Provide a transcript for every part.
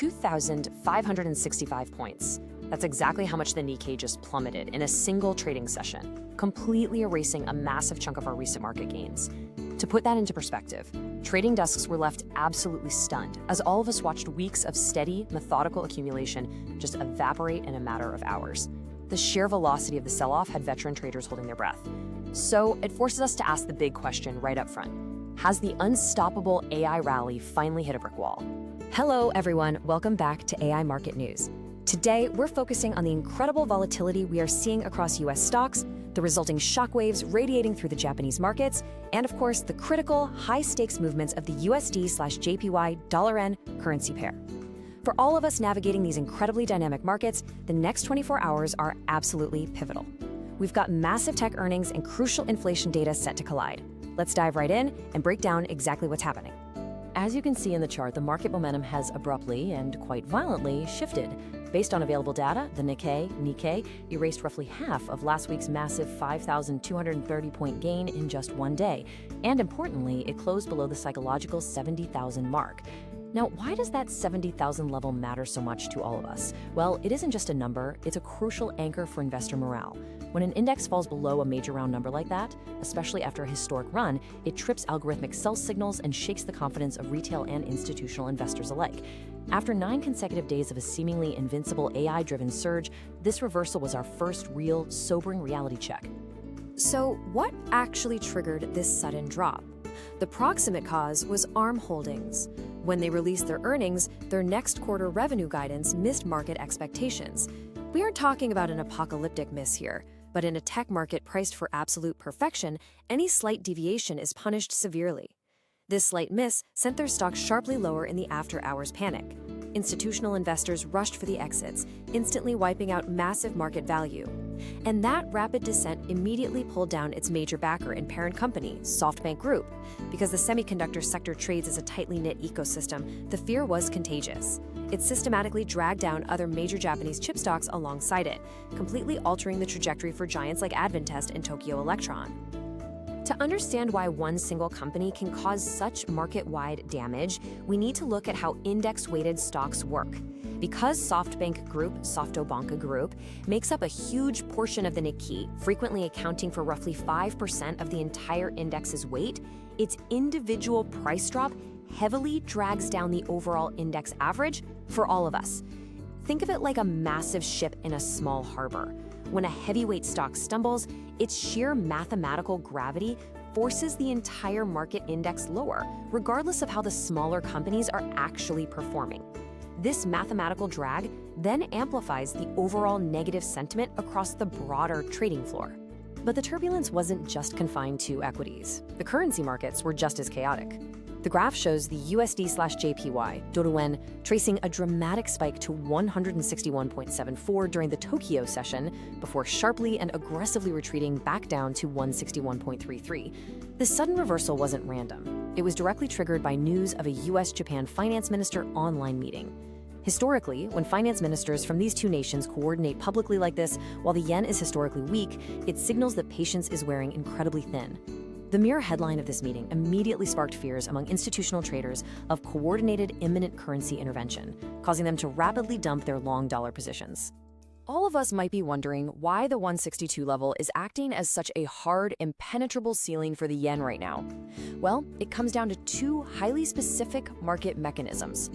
2,565 points. That's exactly how much the Nikkei just plummeted in a single trading session, completely erasing a massive chunk of our recent market gains. To put that into perspective, trading desks were left absolutely stunned as all of us watched weeks of steady, methodical accumulation just evaporate in a matter of hours. The sheer velocity of the sell-off had veteran traders holding their breath. So it forces us to ask the big question right up front. Has the unstoppable AI rally finally hit a brick wall? Hello, everyone. Welcome back to AI Market News. Today, we're focusing on the incredible volatility we are seeing across U.S. stocks, the resulting shockwaves radiating through the Japanese markets, and of course, the critical, high-stakes movements of the USD/JPY dollar-yen currency pair. For all of us navigating these incredibly dynamic markets, the next 24 hours are absolutely pivotal. We've got massive tech earnings and crucial inflation data set to collide. Let's dive right in and break down exactly what's happening. As you can see in the chart, the market momentum has abruptly and quite violently shifted. Based on available data, the Nikkei erased roughly half of last week's massive 5,230-point gain in just one day. And importantly, it closed below the psychological 70,000 mark. Now, why does that 70,000 level matter so much to all of us? Well, it isn't just a number, it's a crucial anchor for investor morale. When an index falls below a major round number like that, especially after a historic run, it trips algorithmic sell signals and shakes the confidence of retail and institutional investors alike. After 9 consecutive days of a seemingly invincible AI-driven surge, this reversal was our first real, sobering reality check. So what actually triggered this sudden drop? The proximate cause was ARM Holdings. When they released their earnings, their next quarter revenue guidance missed market expectations. We aren't talking about an apocalyptic miss here, but in a tech market priced for absolute perfection, any slight deviation is punished severely. This slight miss sent their stock sharply lower in the after-hours panic. Institutional investors rushed for the exits, instantly wiping out massive market value. And that rapid descent immediately pulled down its major backer and parent company, SoftBank Group. Because the semiconductor sector trades as a tightly knit ecosystem, the fear was contagious. It systematically dragged down other major Japanese chip stocks alongside it, completely altering the trajectory for giants like Advantest and Tokyo Electron. To understand why one single company can cause such market-wide damage, we need to look at how index-weighted stocks work. Because SoftBank Group, makes up a huge portion of the Nikkei, frequently accounting for roughly 5% of the entire index's weight, its individual price drop heavily drags down the overall index average for all of us. Think of it like a massive ship in a small harbor. When a heavyweight stock stumbles, its sheer mathematical gravity forces the entire market index lower, regardless of how the smaller companies are actually performing. This mathematical drag then amplifies the overall negative sentiment across the broader trading floor. But the turbulence wasn't just confined to equities. The currency markets were just as chaotic. The graph shows the USD/JPY, doruyen, tracing a dramatic spike to 161.74 during the Tokyo session before sharply and aggressively retreating back down to 161.33. This sudden reversal wasn't random. It was directly triggered by news of a U.S. Japan finance minister online meeting. Historically, when finance ministers from these two nations coordinate publicly like this, while the yen is historically weak, it signals that patience is wearing incredibly thin. The mere headline of this meeting immediately sparked fears among institutional traders of coordinated imminent currency intervention, causing them to rapidly dump their long dollar positions. All of us might be wondering why the 162 level is acting as such a hard, impenetrable ceiling for the yen right now. Well, it comes down to two highly specific market mechanisms.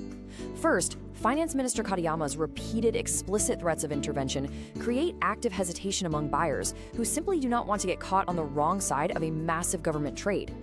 First, Finance Minister Katayama's repeated explicit threats of intervention create active hesitation among buyers who simply do not want to get caught on the wrong side of a massive government trade.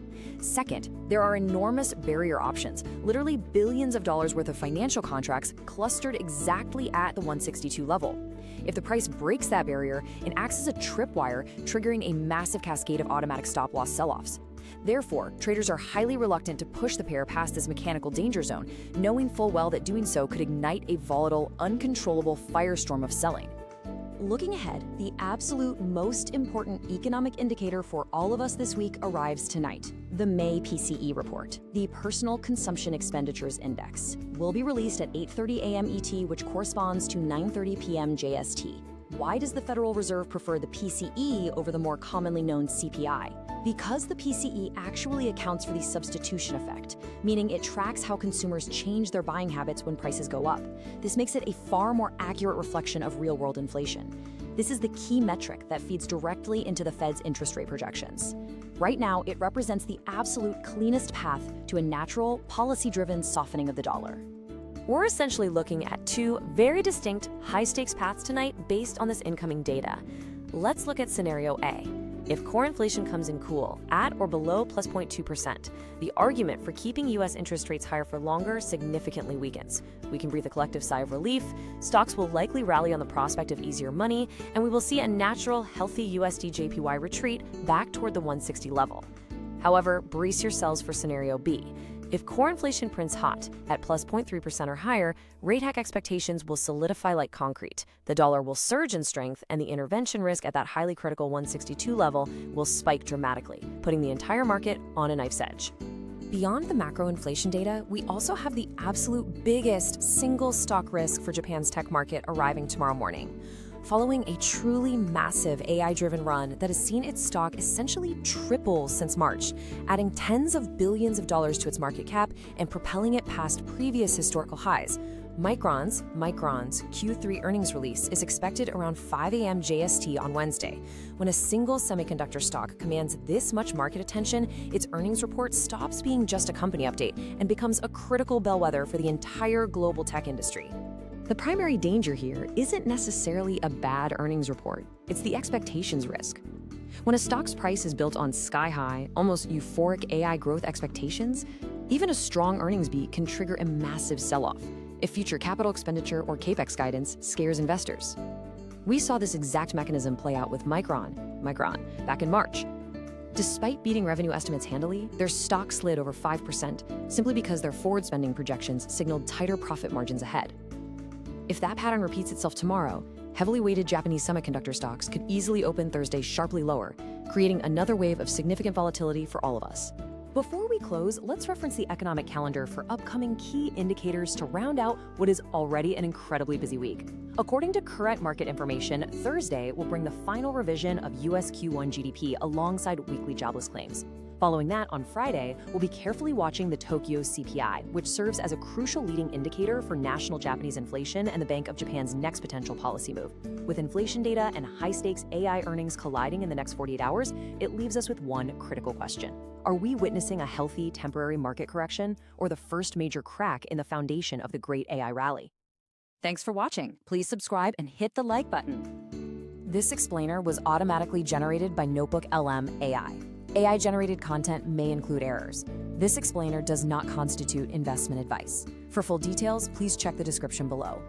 Second, there are enormous barrier options, literally billions of dollars worth of financial contracts clustered exactly at the 162 level. If the price breaks that barrier, it acts as a tripwire, triggering a massive cascade of automatic stop-loss sell-offs. Therefore, traders are highly reluctant to push the pair past this mechanical danger zone, knowing full well that doing so could ignite a volatile, uncontrollable firestorm of selling. Looking ahead, the absolute most important economic indicator for all of us this week arrives tonight. The May PCE report, the Personal Consumption Expenditures Index, will be released at 8:30 a.m. ET, which corresponds to 9:30 p.m. JST. Why does the Federal Reserve prefer the PCE over the more commonly known CPI? Because the PCE actually accounts for the substitution effect, meaning it tracks how consumers change their buying habits when prices go up. This makes it a far more accurate reflection of real-world inflation. This is the key metric that feeds directly into the Fed's interest rate projections. Right now, it represents the absolute cleanest path to a natural, policy-driven softening of the dollar. We're essentially looking at two very distinct, high-stakes paths tonight based on this incoming data. Let's look at scenario A. If core inflation comes in cool, at or below plus 0.2%, the argument for keeping U.S. interest rates higher for longer significantly weakens. We can breathe a collective sigh of relief, stocks will likely rally on the prospect of easier money, and we will see a natural, healthy USDJPY retreat back toward the 160 level. However, brace yourselves for scenario B. If core inflation prints hot, at plus 0.3% or higher, rate hike expectations will solidify like concrete. The dollar will surge in strength, and the intervention risk at that highly critical 162 level will spike dramatically, putting the entire market on a knife's edge. Beyond the macro inflation data, we also have the absolute biggest single stock risk for Japan's tech market arriving tomorrow morning. Following a truly massive AI-driven run that has seen its stock essentially triple since March, adding tens of billions of dollars to its market cap and propelling it past previous historical highs, Micron's Q3 earnings release is expected around 5 a.m. JST on Wednesday. When a single semiconductor stock commands this much market attention, its earnings report stops being just a company update and becomes a critical bellwether for the entire global tech industry. The primary danger here isn't necessarily a bad earnings report, it's the expectations risk. When a stock's price is built on sky-high, almost euphoric AI growth expectations, even a strong earnings beat can trigger a massive sell-off if future capital expenditure or capex guidance scares investors. We saw this exact mechanism play out with Micron back in March. Despite beating revenue estimates handily, their stock slid over 5% simply because their forward spending projections signaled tighter profit margins ahead. If that pattern repeats itself tomorrow, heavily weighted Japanese semiconductor stocks could easily open Thursday sharply lower, creating another wave of significant volatility for all of us. Before we close, let's reference the economic calendar for upcoming key indicators to round out what is already an incredibly busy week. According to current market information, Thursday will bring the final revision of U.S. Q1 GDP alongside weekly jobless claims. Following that, on Friday, we'll be carefully watching the Tokyo CPI, which serves as a crucial leading indicator for national Japanese inflation and the Bank of Japan's next potential policy move. With inflation data and high-stakes AI earnings colliding in the next 48 hours, it leaves us with one critical question. Are we witnessing a healthy temporary market correction or the first major crack in the foundation of the great AI rally? Thanks for watching. Please subscribe and hit the like button. This explainer was automatically generated by Notebook LM AI. AI-generated content may include errors. This explainer does not constitute investment advice. For full details, please check the description below.